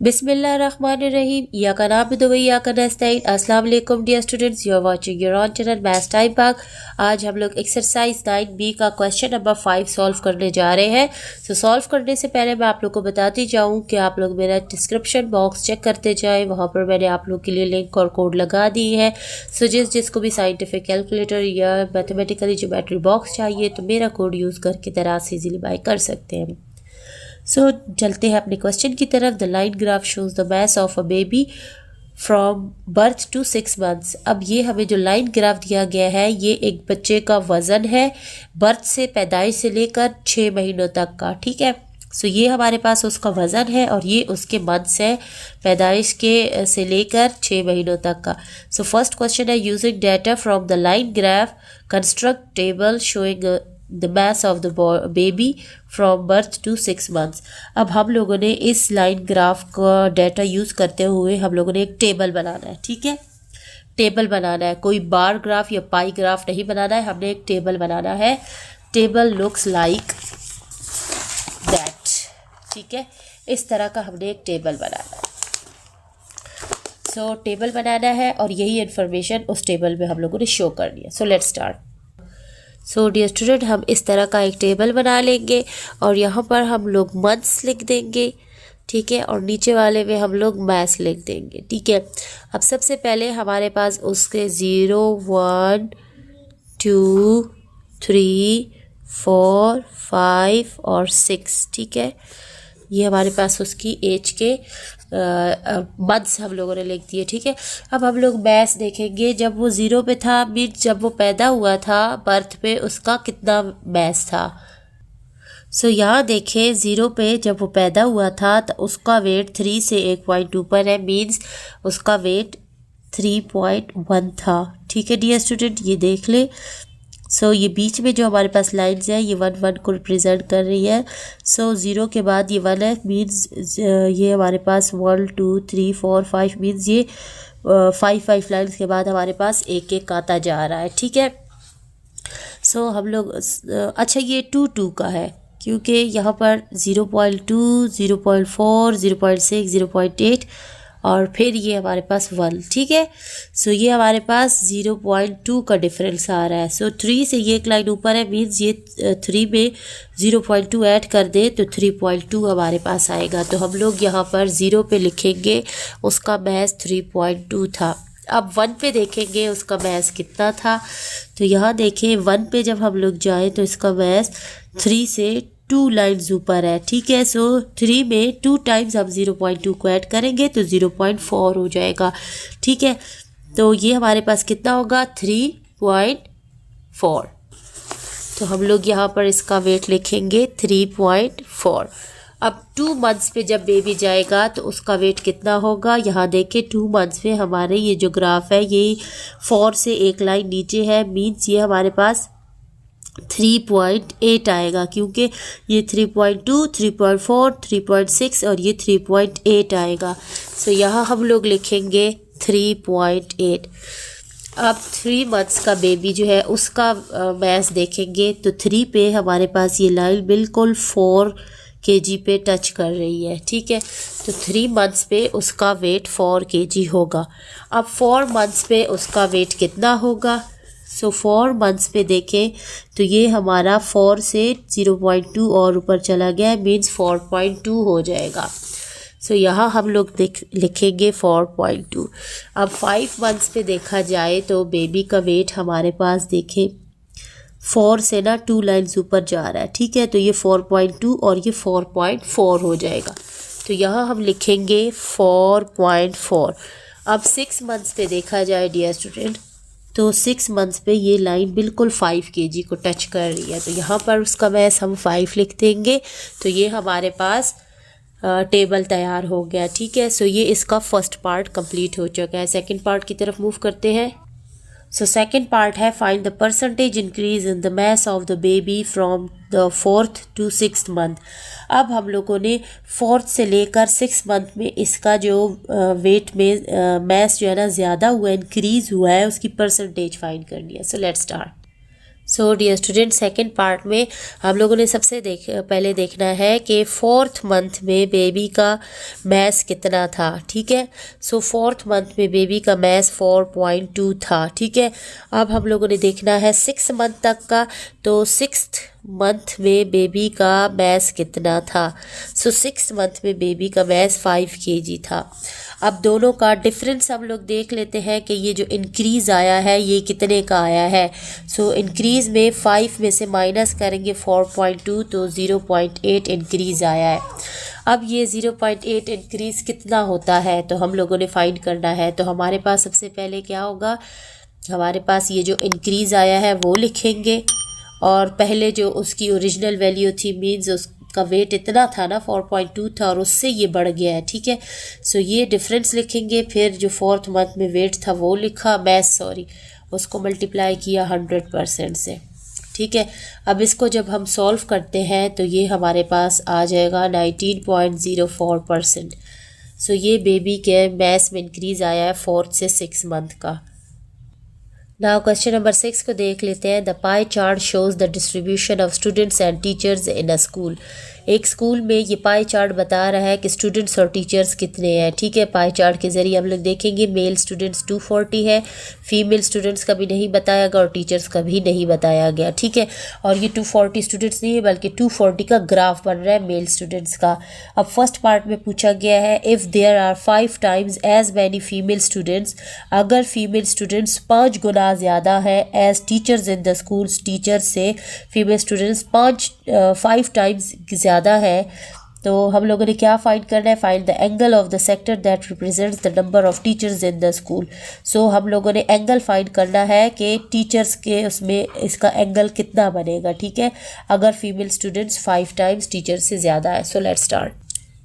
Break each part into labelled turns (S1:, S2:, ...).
S1: बिस्मिल्लाहिर्रहमानिर्रहीम। या का नाबिदु व या का नस्तईन। अस्सलाम वालेकुम dear students, you are watching your own channel maths time Pak. आज हम लोग एक्सरसाइज 9B का क्वेश्चन नंबर 5 सॉल्व करने जा रहे हैं। सॉल्व करने से पहले मैं आप लोग को बताती जाऊं कि आप लोग मेरा डिस्क्रिप्शन बॉक्स चेक करते जाएं, वहां पर मैंने आप लोग के लिए लिंक और कोड लगा दी है। जिसको भी साइंटिफिक कैलकुलेटर या मैथमेटिकली ज्योमेट्री बॉक्स चाहिए तो मेरा कोड यूज़ करके तरह से इजीली बाय कर सकते हैं। चलते हैं अपने क्वेश्चन की तरफ। The line graph shows the mass of a baby from birth to 6 months. अब ये हमें जो लाइन ग्राफ दिया गया है ये एक बच्चे का वजन है बर्थ से, पैदाइश से लेकर 6 महीनों तक का। ठीक है, ये हमारे पास उसका वजन है और ये उसके मंथ्स है पैदाइश के से लेकर 6 महीनों तक का। फर्स्ट क्वेश्चन है, using data from the line graph construct table showing the mass of the baby from birth to 6 months. अब हम लोगों ने इस लाइन ग्राफ का डाटा यूज़ करते हुए हम लोगों ने एक टेबल बनाना है। ठीक है, टेबल बनाना है, कोई बार ग्राफ या पाई ग्राफ नहीं बनाना है, हमने एक टेबल बनाना है। Table looks like that. ठीक है, इस तरह का हमने एक टेबल बनाना है। टेबल बनाना है और यही इन्फॉर्मेशन उस टेबल में हम लोगों ने शो करनी है। Let's start. डियर स्टूडेंट, हम इस तरह का एक टेबल बना लेंगे और यहाँ पर हम लोग मंथ्स लिख देंगे। ठीक है, और नीचे वाले में हम लोग मैथ्स लिख देंगे। ठीक है, अब सबसे पहले हमारे पास उसके 0, 1, 2, 3, 4, 5 और 6। ठीक है, ये हमारे पास उसकी एज के मंथ्स हम लोगों ने लिख दिए। ठीक है, अब हम लोग मैथ्स देखेंगे। जब वो 0 पे था मीन्स जब वो पैदा हुआ था बर्थ पे उसका कितना मैथ्स था। यहाँ देखें 0 पे जब वो पैदा हुआ था तो उसका वेट 3 से 1.2 पर है, मीन्स उसका वेट 3.1 था। ठीक है डियर स्टूडेंट, ये देख ले। ये बीच में जो हमारे पास लाइन्स है ये 1 को रिप्रेजेंट कर रही है। 0 के बाद ये 1 है, मीन्स ये हमारे पास 1, 2, 3, 4, 5 मीन्स ये 5 लाइन्स के बाद हमारे पास एक आता जा रहा है। ठीक है, हम लोग अच्छा ये 2 का है क्योंकि यहाँ पर 0.2, 0.4, 0.6, 0.8 और फिर ये हमारे पास 1। ठीक है, ये हमारे पास 0.2 का डिफरेंस आ रहा है। 3 से ये एक लाइन ऊपर है, मीन्स ये 3 में 0.2 ऐड कर दे तो 3.2 हमारे पास आएगा। तो हम लोग यहाँ पर 0 पे लिखेंगे उसका मैथ्स 3.2 था। अब 1 पे देखेंगे उसका मैथ्स कितना था। तो यहाँ देखें 1 पे जब हम लोग जाएँ तो इसका मैथ्स 3 से 2 लाइन्स ऊपर है। ठीक है, 3 में 2 टाइम्स हम 0.2 को ऐड करेंगे तो 0.4 हो जाएगा। ठीक है, तो ये हमारे पास कितना होगा 3.4। तो हम लोग यहाँ पर इसका वेट लिखेंगे 3.4। अब 2 मंथ्स पे जब बेबी जाएगा तो उसका वेट कितना होगा। यहाँ देखें 2 मंथ्स पे हमारे ये जो ग्राफ है ये 4 से एक लाइन नीचे है, मीन्स ये हमारे पास 3.8 आएगा क्योंकि ये 3.2, 3.4, 3.6 और ये 3.8 आएगा। यहाँ हम लोग लिखेंगे 3.8। अब 3 मंथ्स का बेबी जो है उसका मैथ्स देखेंगे तो 3 पे हमारे पास ये लाइन बिल्कुल 4 kg पे टच कर रही है। ठीक है, तो 3 मंथ्स पे उसका वेट 4 kg होगा। अब 4 मंथ्स पे उसका वेट कितना होगा। 4 मंथ्स पे देखें तो ये हमारा 4 से 0.2 और ऊपर चला गया, मीन्स 4.2 हो जाएगा। यहाँ हम लोग लिखेंगे 4.2। अब 5 मंथ्स पे देखा जाए तो बेबी का वेट हमारे पास देखें 4 से ना 2 लाइन्स ऊपर जा रहा है। ठीक है, तो ये 4.2 और ये 4.4 हो जाएगा। तो यहाँ हम लिखेंगे 4.4। अब 6 मंथ्स पे देखा जाए डियर स्टूडेंट तो 6 मंथ्स पे ये लाइन बिल्कुल 5 kg को टच कर रही है, तो यहाँ पर उसका मैथ्स हम 5 लिख देंगे। तो ये हमारे पास टेबल तैयार हो गया। ठीक है, ये इसका फर्स्ट पार्ट कंप्लीट हो चुका है। सेकंड पार्ट की तरफ मूव करते हैं। सेकंड पार्ट है find the percentage increase in the mass of the baby from the 4th to 6th month. अब हम लोगों ने 4th से लेकर 6 मंथ में इसका जो वेट में मैस जो है ना ज़्यादा हुआ है, इंक्रीज़ हुआ है, उसकी परसेंटेज फाइंड करनी है। Let's start. So dear student, second part में हम लोगों ने सबसे पहले देखना है कि फोर्थ मंथ में बेबी का मैथ्स कितना था। ठीक है, सो फोर्थ मंथ में बेबी का मैथ्स 4.2 था। ठीक है, अब हम लोगों ने देखना है 6 मंथ तक का, तो 6th मंथ में बेबी का मैथ्स कितना था। सो 6 मंथ में बेबी का मैथ्स 5 kg था। अब दोनों का डिफरेंस हम लोग देख लेते हैं कि ये जो इंक्रीज़ आया है ये कितने का आया है। सो इंक्रीज़ में 5 में से माइनस करेंगे 4.2, तो 0.8 इंक्रीज़ आया है। अब ये 0.8 इंक्रीज़ कितना होता है तो हम लोगों ने फाइंड करना है। तो हमारे पास सबसे पहले क्या होगा, हमारे पास ये जो इंक्रीज़ आया है वो लिखेंगे, और पहले जो उसकी ओरिजिनल वैल्यू थी मीन्स उसका वेट इतना था ना 4.2 था, और उससे ये बढ़ गया है। ठीक है, सो ये डिफरेंस लिखेंगे। फिर जो फोर्थ मंथ में वेट था वो लिखा, उसको मल्टीप्लाई किया 100% से। ठीक है, अब इसको जब हम सॉल्व करते हैं तो ये हमारे पास आ जाएगा 19.04%। सो ये बेबी के मैथ्स में इंक्रीज़ आया है 4 से 6 मंथ का। नाउ क्वेश्चन नंबर 6 को देख लेते हैं। The pie chart shows the distribution of students and teachers in a school. एक स्कूल में ये पाई चार्ट बता रहा है कि स्टूडेंट्स और टीचर्स कितने हैं। ठीक है, पाई चार्ट के ज़रिए हम लोग देखेंगे मेल स्टूडेंट्स 240 है, फीमेल स्टूडेंट्स का भी नहीं बताया गया और टीचर्स का भी नहीं बताया गया। ठीक है, और ये 240 स्टूडेंट्स नहीं है बल्कि 240 का ग्राफ बन रहा है मेल स्टूडेंट्स का। अब फर्स्ट पार्ट में पूछा गया है if there are 5 times as many female students, अगर फीमेल स्टूडेंट्स 5 गुना ज़्यादा है as teachers in the schools, teacher से फीमेल स्टूडेंट्स 5 टाइम्स ज़्यादा है, तो हम लोगों ने क्या फाइंड करना है, find the angle of the sector that represents the number of teachers in the school. So हम लोगों ने एंगल फाइंड करना है कि टीचर्स के उसमें इसका एंगल कितना बनेगा। ठीक है, अगर फीमेल स्टूडेंट्स 5 टाइम्स टीचर से ज़्यादा है। So let's start.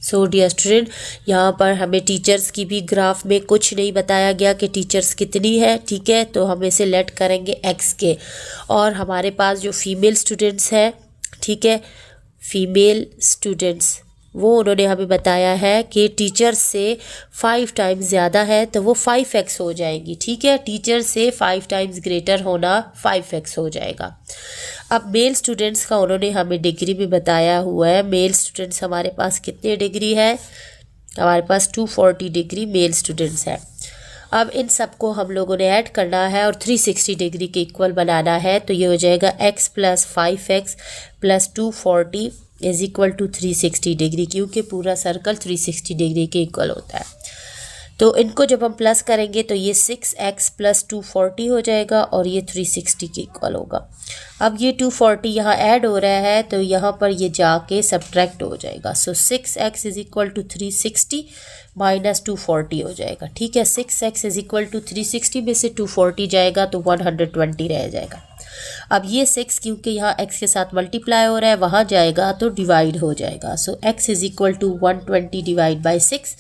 S1: So dear student, यहाँ पर हमें टीचर्स की भी ग्राफ में कुछ नहीं बताया गया कि टीचर्स कितनी है। ठीक है, तो हम इसे लेट करेंगे x के, और हमारे पास जो फीमेल स्टूडेंट्स हैं, ठीक है, फीमेल स्टूडेंट्स वो उन्होंने हमें बताया है कि टीचर से 5 टाइम्स ज़्यादा है तो वो 5x हो जाएगी। ठीक है, टीचर से 5 टाइम्स ग्रेटर होना 5x हो जाएगा। अब मेल स्टूडेंट्स का उन्होंने हमें डिग्री में बताया हुआ है। मेल स्टूडेंट्स हमारे पास कितने डिग्री है, हमारे पास 240 डिग्री मेल स्टूडेंट्स है। अब इन सबको हम लोगों ने ऐड करना है और 360 डिग्री के इक्वल बनाना है, तो ये हो जाएगा x + 5x + 240 is equal to 360 degree, क्योंकि पूरा सर्कल 360 डिग्री के इक्वल होता है। तो इनको जब हम प्लस करेंगे तो ये 6x + 240 हो जाएगा और ये 360 के इक्वल होगा। अब ये 240 यहाँ ऐड हो रहा है तो यहाँ पर ये जाके सब्ट्रैक्ट हो जाएगा। सो 6x = 360 - 240 हो जाएगा। ठीक है, 6x = 360 में से 240 जाएगा तो 120 रह जाएगा। अब ये 6 क्योंकि यहाँ x के साथ मल्टीप्लाई हो रहा है वहाँ जाएगा तो डिवाइड हो जाएगा। सो x = 120 / 6,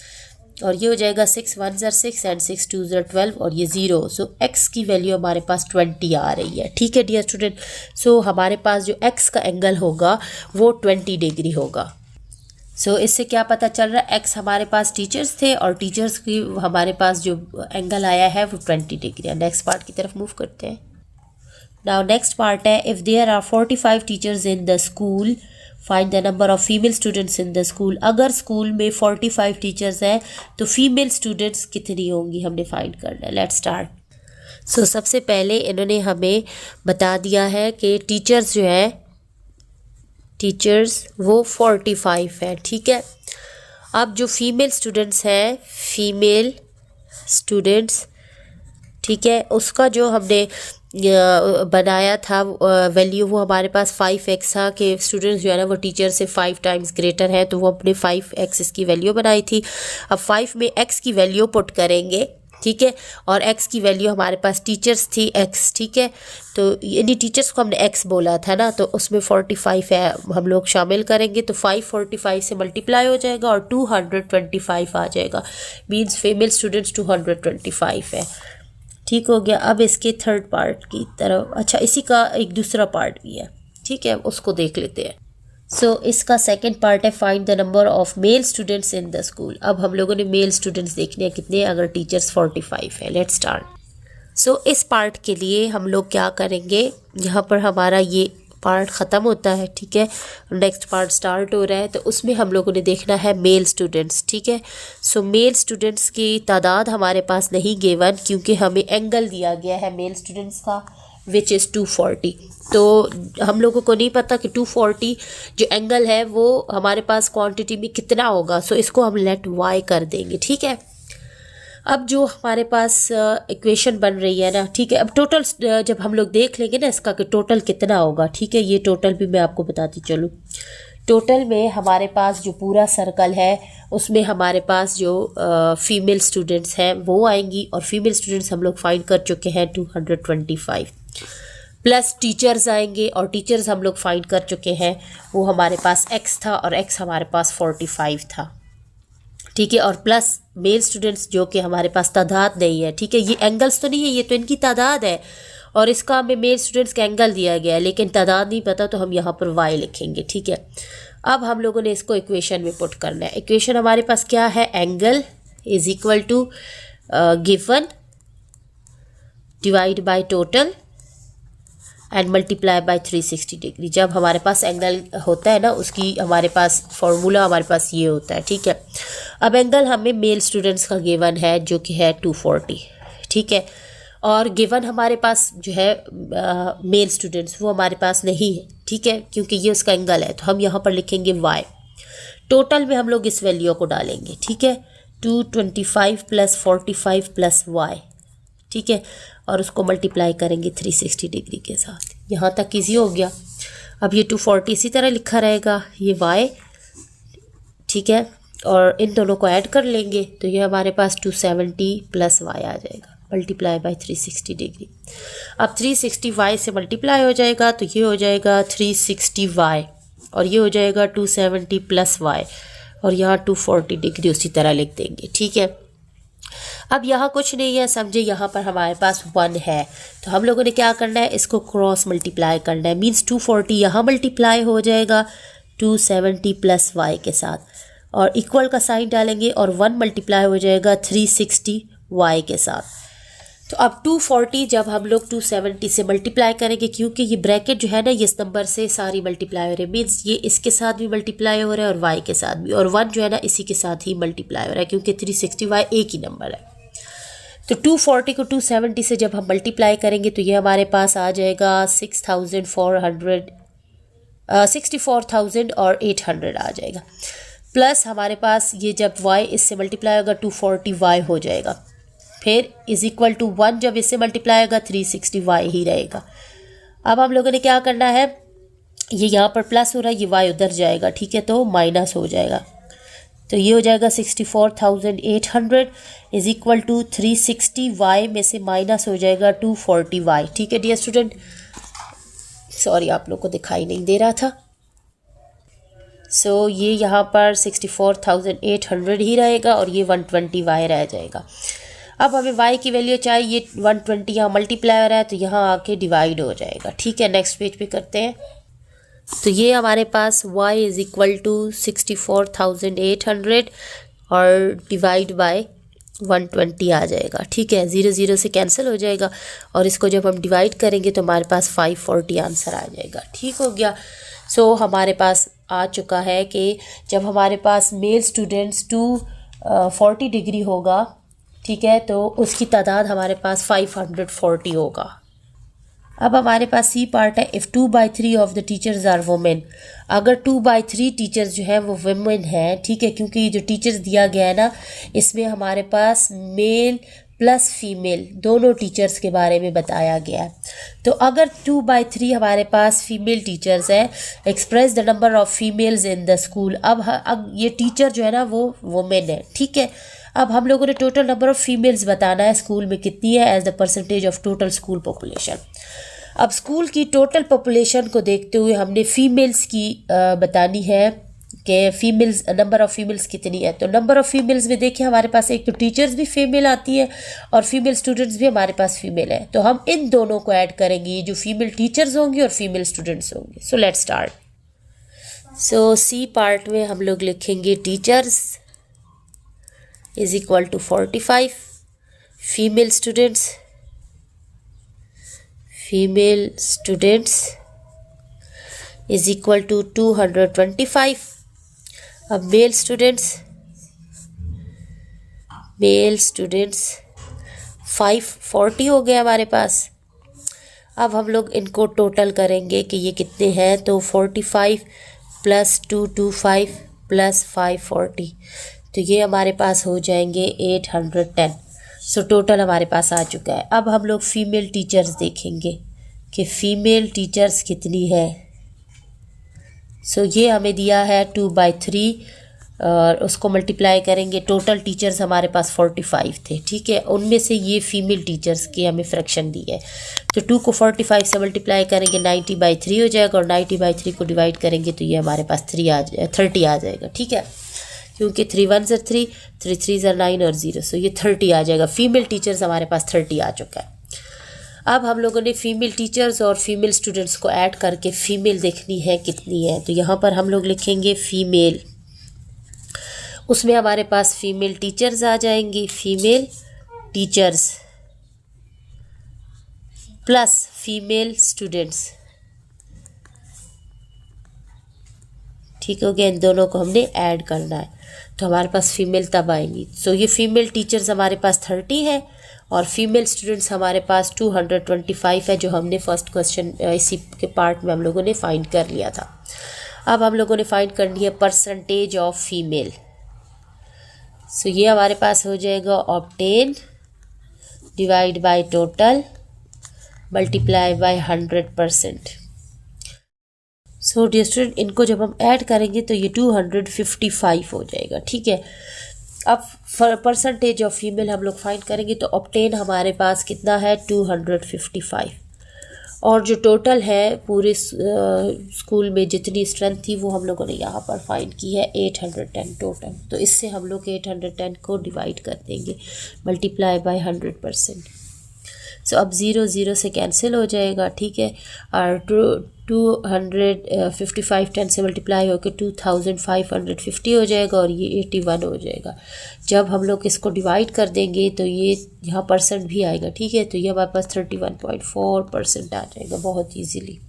S1: और ये हो जाएगा 6 × 1 = 6 एंड 6 × 2 = 12 और ये 0। सो x की वैल्यू हमारे पास 20 आ रही है। ठीक है डियर स्टूडेंट, सो हमारे पास जो x का एंगल होगा वो 20 डिग्री होगा। सो इससे क्या पता चल रहा है, x हमारे पास टीचर्स थे और टीचर्स की हमारे पास जो एंगल आया है वो 20 डिग्री है। नेक्स्ट पार्ट की तरफ मूव करते हैं। नाउ नेक्स्ट पार्ट है if there are 45 teachers in the school, find the number of female students in the school. अगर स्कूल में 45 टीचर्स हैं तो फीमेल स्टूडेंट्स कितनी होंगी हमने फाइंड करना है। Let's start. सो सबसे पहले इन्होंने हमें बता दिया है कि टीचर्स जो है, टीचर्स वो 45 है। ठीक है, अब जो फीमेल स्टूडेंट्स हैं, फीमेल स्टूडेंट्स, ठीक है, उसका जो हमने बनाया था वैल्यू वो हमारे पास 5x था कि स्टूडेंट्स जो है ना वो टीचर से 5 टाइम्स ग्रेटर है, तो वो अपने 5x इसकी वैल्यू बनाई थी। अब 5 में x की वैल्यू पुट करेंगे, ठीक है, और x की वैल्यू हमारे पास टीचर्स थी x। ठीक है, तो यानी टीचर्स को हमने x बोला था ना, तो उसमें 45 है हम लोग शामिल करेंगे तो 545 से मल्टीप्लाई हो जाएगा और 225 आ जाएगा। मीन्स फीमेल स्टूडेंट्स 225 है। ठीक हो गया। अब इसके थर्ड पार्ट की तरफ, अच्छा इसी का एक दूसरा पार्ट भी है, ठीक है, उसको देख लेते हैं। सो इसका सेकंड पार्ट है find the number of male students in the school. अब हम लोगों ने मेल स्टूडेंट्स देखने हैं कितने, अगर टीचर्स 45 है। Let's start. सो इस पार्ट के लिए हम लोग क्या करेंगे, यहाँ पर हमारा ये पार्ट ख़त्म होता है, ठीक है, नेक्स्ट पार्ट स्टार्ट हो रहा है। तो उसमें हम लोगों ने देखना है मेल स्टूडेंट्स, ठीक है। सो मेल स्टूडेंट्स की तादाद हमारे पास नहीं गिवन, क्योंकि हमें एंगल दिया गया है मेल स्टूडेंट्स का विच इज़ 240। तो हम लोगों को नहीं पता कि 240 जो एंगल है वो हमारे पास क्वांटिटी में कितना होगा। सो इसको हम लेट वाई कर देंगे, ठीक है। अब जो हमारे पास इक्वेशन बन रही है ना, ठीक है, अब टोटल जब हम लोग देख लेंगे ना इसका कि टोटल कितना होगा, ठीक है, ये टोटल भी मैं आपको बताती चलूँ। टोटल में हमारे पास जो पूरा सर्कल है उसमें हमारे पास जो फीमेल स्टूडेंट्स हैं वो आएंगी, और फीमेल स्टूडेंट्स हम लोग फाइंड कर चुके हैं 225, प्लस टीचर्स आएंगे, और टीचर्स हम लोग फाइंड कर चुके हैं, वो हमारे पास एक्स था और एक्स हमारे पास 45 था, ठीक है, और प्लस मेल स्टूडेंट्स जो कि हमारे पास तादाद नहीं है, ठीक है, ये एंगल्स तो नहीं है, ये तो इनकी तादाद है, और इसका हमें मेल स्टूडेंट्स का एंगल दिया गया है, लेकिन तादाद नहीं पता, तो हम यहाँ पर वाई लिखेंगे, ठीक है। अब हम लोगों ने इसको इक्वेशन में पुट करना है। इक्वेशन हमारे पास क्या है, angle is equal to given divide by total and multiply by 360 degree. जब हमारे पास एंगल होता है ना, उसकी हमारे पास फॉर्मूला हमारे पास ये होता है, ठीक है। अब एंगल हमें मेल स्टूडेंट्स का गिवन है जो कि है 240, ठीक है, और गिवन हमारे पास जो है मेल स्टूडेंट्स वो हमारे पास नहीं है, ठीक है, क्योंकि ये उसका एंगल है। तो हम यहाँ पर लिखेंगे वाई, टोटल में हम लोग इस वैल्यू को डालेंगे, ठीक है, 225 प्लस 45 प्लस वाई, ठीक है, और उसको मल्टीप्लाई करेंगे 360 डिग्री के साथ। यहाँ तक इजी हो गया। अब ये 240 इसी तरह लिखा रहेगा, ये y, ठीक है, और इन दोनों को ऐड कर लेंगे तो ये हमारे पास 270 प्लस y आ जाएगा, मल्टीप्लाई बाय 360 डिग्री। अब 360 y से मल्टीप्लाई हो जाएगा तो ये हो जाएगा 360 y, और ये हो जाएगा 270 प्लस y, और यहाँ 240 डिग्री उसी तरह लिख देंगे, ठीक है। अब यहाँ कुछ नहीं है, समझे, यहाँ पर हमारे पास 1 है, तो हम लोगों ने क्या करना है, इसको क्रॉस मल्टीप्लाई करना है, मीन्स 240 यहाँ मल्टीप्लाई हो जाएगा 270 प्लस वाई के साथ, और इक्वल का साइन डालेंगे, और 1 मल्टीप्लाई हो जाएगा 360 वाई के साथ। तो अब 240 जब हम लोग 270 से मल्टीप्लाई करेंगे, क्योंकि ये ब्रैकेट जो है ना ये इस नंबर से सारी मल्टीप्लाई हो रही है, मीन्स ये इसके साथ भी मल्टीप्लाई हो रहा है और वाई के साथ भी, और 1 जो है ना इसी के साथ ही मल्टीप्लाई हो रहा है, क्योंकि 360 वाई एक ही नंबर है। तो 240 को 270 से जब हम मल्टीप्लाई करेंगे तो ये हमारे पास आ जाएगा 64,800 आ जाएगा, प्लस हमारे पास ये जब y इससे मल्टीप्लाई होगा 240y हो जाएगा, फिर इज इक्वल टू 1 जब इससे मल्टीप्लाई होगा 360y ही रहेगा। अब हम लोगों ने क्या करना है, ये यहाँ पर प्लस हो रहा है, ये y उधर जाएगा, ठीक है, तो माइनस हो जाएगा, तो ये हो जाएगा 64,800 इज इक्वल टू 360y में से माइनस हो जाएगा 240y, ठीक है डियर स्टूडेंट। सॉरी आप लोग को दिखाई नहीं दे रहा था। सो ये यहाँ पर 64,800 ही रहेगा, और ये 120y रह जाएगा। अब हमें y की वैल्यू चाहिए, 120 यहाँ मल्टीप्लाई हो रहा है तो यहाँ आके डिवाइड हो जाएगा, ठीक है। नेक्स्ट पेज पे करते हैं। तो ये हमारे पास y इज़ इक्वल टू 64,800 और डिवाइड बाय 120 आ जाएगा, ठीक है, 0 0 से कैंसिल हो जाएगा, और इसको जब हम डिवाइड करेंगे तो हमारे पास 540 आंसर आ जाएगा, ठीक हो गया। सो हमारे पास आ चुका है कि जब हमारे पास मेल स्टूडेंट्स 240 डिग्री होगा, ठीक है, तो उसकी तादाद हमारे पास 540 होगा। अब हमारे पास सी पार्ट है, if 2/3 of the teachers are women, अगर 2/3 टीचर्स जो है वो वुमेन हैं, ठीक है, क्योंकि ये जो टीचर्स दिया गया है ना इसमें हमारे पास मेल प्लस फीमेल दोनों टीचर्स के बारे में बताया गया है। तो अगर 2/3 हमारे पास फीमेल टीचर्स हैं, express the number of females in the school. अब ये टीचर जो है ना वो वुमेन है, ठीक है। अब हम लोगों ने टोटल नंबर ऑफ फीमेल्स बताना है स्कूल में कितनी है as the percentage of total school population. अब स्कूल की टोटल पॉपुलेशन को देखते हुए हमने फीमेल्स की बतानी है कि फीमेल्स नंबर ऑफ़ फीमेल्स कितनी है। तो नंबर ऑफ़ फीमेल्स में देखिए हमारे पास एक तो टीचर्स भी फीमेल आती है और फीमेल स्टूडेंट्स भी हमारे पास फीमेल है, तो हम इन दोनों को ऐड करेंगे, जो फीमेल टीचर्स होंगी और फीमेल स्टूडेंट्स होंगे। So let's start. So C part में हम लोग लिखेंगे teachers is equal to 45, female students female students is equal to 225। अब मेल स्टूडेंट्स 540 हो गया हमारे पास। अब हम लोग इनको टोटल करेंगे कि ये कितने हैं, तो 45 प्लस 225 प्लस 540, तो ये हमारे पास हो जाएंगे 810। सो टोटल हमारे पास आ चुका है। अब हम लोग फीमेल टीचर्स देखेंगे कि फीमेल टीचर्स कितनी है। सो ये हमें दिया है 2/3 और उसको मल्टीप्लाई करेंगे। टोटल टीचर्स हमारे पास 45 थे, ठीक है। उनमें से ये फीमेल टीचर्स की हमें फ्रैक्शन दी है, तो 2 को 45 से मल्टीप्लाई करेंगे 90/3 हो जाएगा, और 90/3 को डिवाइड करेंगे तो ये हमारे पास 30 आ जाएगा, ठीक है। क्योंकि 3 1 3, 3 3 9 और 0, सो ये 30 आ जाएगा। फीमेल टीचर्स हमारे पास 30 आ चुका है। अब हम लोगों ने फीमेल टीचर्स और फीमेल स्टूडेंट्स को ऐड करके फीमेल देखनी है कितनी है, तो यहाँ पर हम लोग लिखेंगे फीमेल। उसमें हमारे पास फीमेल टीचर्स आ जाएंगी, female teachers plus female students, ठीक हो गया। इन दोनों को हमने ऐड करना है तो हमारे पास फीमेल तब आएंगी। सो ये फीमेल टीचर्स हमारे पास 30 है और फीमेल स्टूडेंट्स हमारे पास 225 है, जो हमने फर्स्ट क्वेश्चन इसी के पार्ट में हम लोगों ने फाइंड कर लिया था। अब हम लोगों ने फाइंड करनी है परसेंटेज ऑफ फीमेल। सो ये हमारे पास हो जाएगा obtain divide by total multiply by 100%। So dear student, इनको जब हम ऐड करेंगे तो ये 255 हो जाएगा, ठीक है। अब परसेंटेज ऑफ फीमेल हम लोग फाइंड करेंगे तो ऑब्टेन हमारे पास कितना है 255, और जो टोटल है पूरे स्कूल में जितनी स्ट्रेंथ थी वो हम लोगों ने यहाँ पर फाइंड की है 810 टोटल। तो इससे हम लोग 810 को डिवाइड कर देंगे मल्टीप्लाई बाय 100%। सो अब 0 0 से कैंसिल हो जाएगा, ठीक है। और 255 10 से मल्टीप्लाई होकर 2550 हो जाएगा और ये 81 हो जाएगा। जब हम लोग इसको डिवाइड कर देंगे तो ये यहाँ परसेंट भी आएगा, ठीक है। तो ये हमारे पास 31.4% आ जाएगा बहुत ईजीली।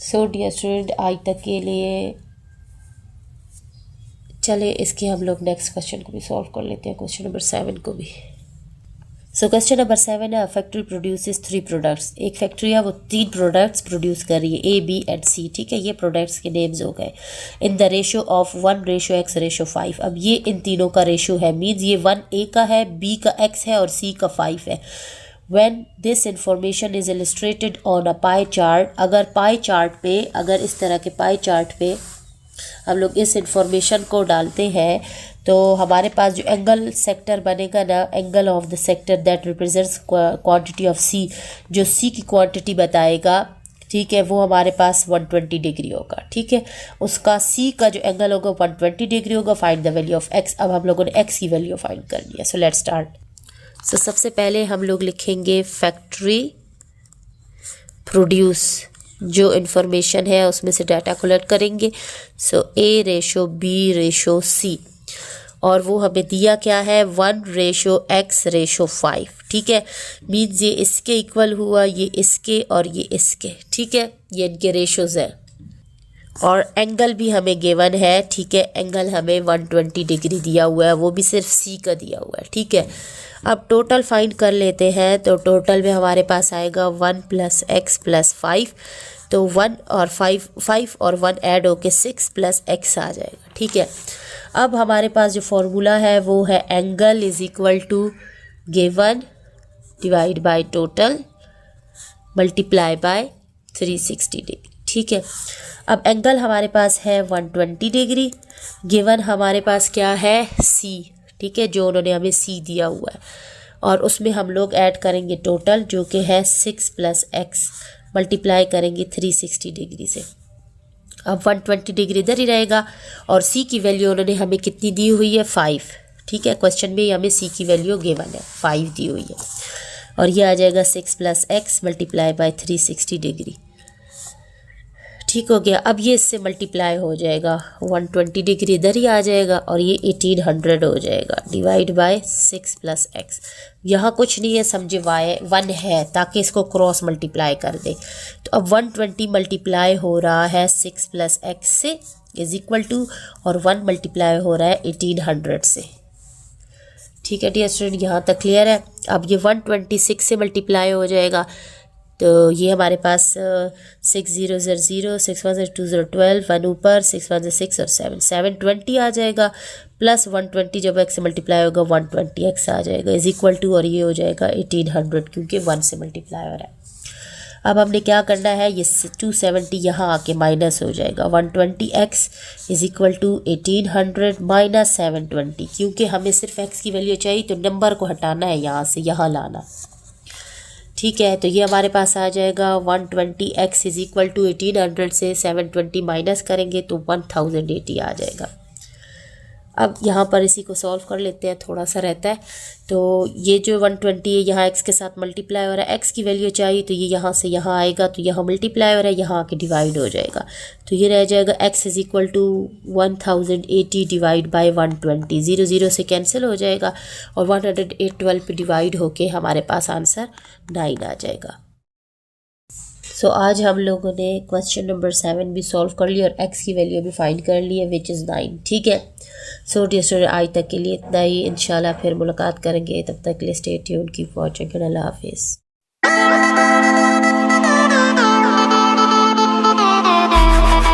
S1: सो डियर स्टूडेंट, आज तक के लिए चले इसके हम लोग नेक्स्ट क्वेश्चन को भी सॉल्व कर लेते हैं, क्वेश्चन नंबर 7 को भी। सो क्वेश्चन नंबर 7 है, फैक्ट्री प्रोड्यूसेस 3 प्रोडक्ट्स। एक फैक्ट्री है वो 3 प्रोडक्ट्स प्रोड्यूस कर रही है, A, B एंड C, ठीक है। ये प्रोडक्ट्स के नेम्स हो गए in the ratio of 1:x:5। अब ये इन तीनों का रेशो है, मीन्स ये 1 A का है, B का X है और C का 5 है। When this information is illustrated on a pie chart, अगर पाई चार्ट पे, अगर इस तरह के पाई चार्ट पे हम लोग इस इंफॉर्मेशन को डालते हैं तो हमारे पास जो एंगल सेक्टर बनेगा ना, angle of the sector that represents quantity of C, जो C की क्वांटिटी बताएगा, ठीक है, वो हमारे पास 120 डिग्री होगा, ठीक है। उसका C का जो एंगल होगा 120 डिग्री होगा। Find the value of X। अब हम लोगों ने X की वैल्यू फाइंड कर लिया। सो लेट्स स्टार्ट। सो सबसे पहले हम लोग लिखेंगे फैक्ट्री प्रोड्यूस, जो इन्फॉर्मेशन है उसमें से डाटा कलेक्ट करेंगे। सो A:B:C, और वो हमें दिया क्या है 1:x:5, ठीक है। मीन्स ये इसके इक्वल हुआ, ये इसके और ये इसके, ठीक है। ये इनके रेशोज हैं और एंगल भी हमें गिवन है, ठीक है। एंगल हमें 120 डिग्री दिया हुआ है, वो भी सिर्फ C का दिया हुआ है, ठीक है। अब टोटल फाइंड कर लेते हैं तो टोटल में हमारे पास आएगा 1 + x + 5, तो 1 और 5 और 1 ऐड होके 6 + x आ जाएगा, ठीक है। अब हमारे पास जो फॉर्मूला है वो है angle = given divide by total multiply by 360 degree, ठीक है। अब एंगल हमारे पास है 120 डिग्री, गिवन हमारे पास क्या है C, ठीक है, जो उन्होंने हमें C दिया हुआ है, और उसमें हम लोग ऐड करेंगे टोटल जो कि है 6 + x मल्टीप्लाई करेंगे 360 डिग्री से। अब 120 डिग्री इधर ही रहेगा और C की वैल्यू उन्होंने हमें कितनी दी हुई है 5, ठीक है। क्वेश्चन में हमें C की वैल्यू गिवन है 5 दी हुई है, और ये आ जाएगा 6 + x मल्टीप्लाई बाय 360 डिग्री, ठीक हो गया। अब ये इससे मल्टीप्लाई हो जाएगा, 120 डिग्री इधर ही आ जाएगा और ये 1800 हो जाएगा, डिवाइड बाय 6 प्लस एक्स। यहाँ कुछ नहीं है, समझे वाई 1 है ताकि इसको क्रॉस मल्टीप्लाई कर दे। तो अब 120 मल्टीप्लाई हो रहा है 6 प्लस एक्स से इज इक्वल टू, और 1 मल्टीप्लाई हो रहा है 1800 से। ठीक है डियर स्टूडेंट, यहाँ तक क्लियर है। अब ये 126 से मल्टीप्लाई हो जाएगा, तो ये हमारे पास 6 0 0 0, 6 1 0 2 0 12, 1 ऊपर, 6 1 6 और 7 720 आ जाएगा, प्लस 120 जब x से मल्टीप्लाई होगा 120x आ जाएगा इज इक्वल टू, और ये हो जाएगा 1800 क्योंकि 1 से मल्टीप्लाई हो रहा है। अब हमने क्या करना है, ये 270 यहाँ आके माइनस हो जाएगा, 120x is equal to 1800 minus 720, क्योंकि हमें सिर्फ x की वैल्यू चाहिए तो नंबर को हटाना है यहाँ से यहाँ लाना। ठीक है, तो ये हमारे पास आ जाएगा 120x इज इक्वल टू 1800 से 720 माइनस करेंगे तो 1080 आ जाएगा। अब यहाँ पर इसी को सॉल्व कर लेते हैं, थोड़ा सा रहता है। तो ये जो 120 है यहाँ x के साथ मल्टीप्लाई हो रहा है, x की वैल्यू चाहिए तो ये यहाँ से यहाँ आएगा, तो यहाँ मल्टीप्लाई हो रहा है, यहाँ आके डिवाइड हो जाएगा, तो ये रह जाएगा x is equal to 1080 divide by 120, 0 0 से कैंसिल हो जाएगा और 108 12 पे डिवाइड होके हमारे पास आंसर 9 आ जाएगा। सो आज हम लोगों ने क्वेश्चन नंबर 7 भी सॉल्व कर लिया और x की वैल्यू भी फाइंड कर ली है विच इज़ 9। ठीक है, सो डियर स्टूडेंट आज तक के लिए इतना ही, इंशाल्लाह फिर मुलाकात करेंगे, तब तक के लिए स्टे ट्यून्ड, कीप वॉचिंग, अल्लाह हाफिज़।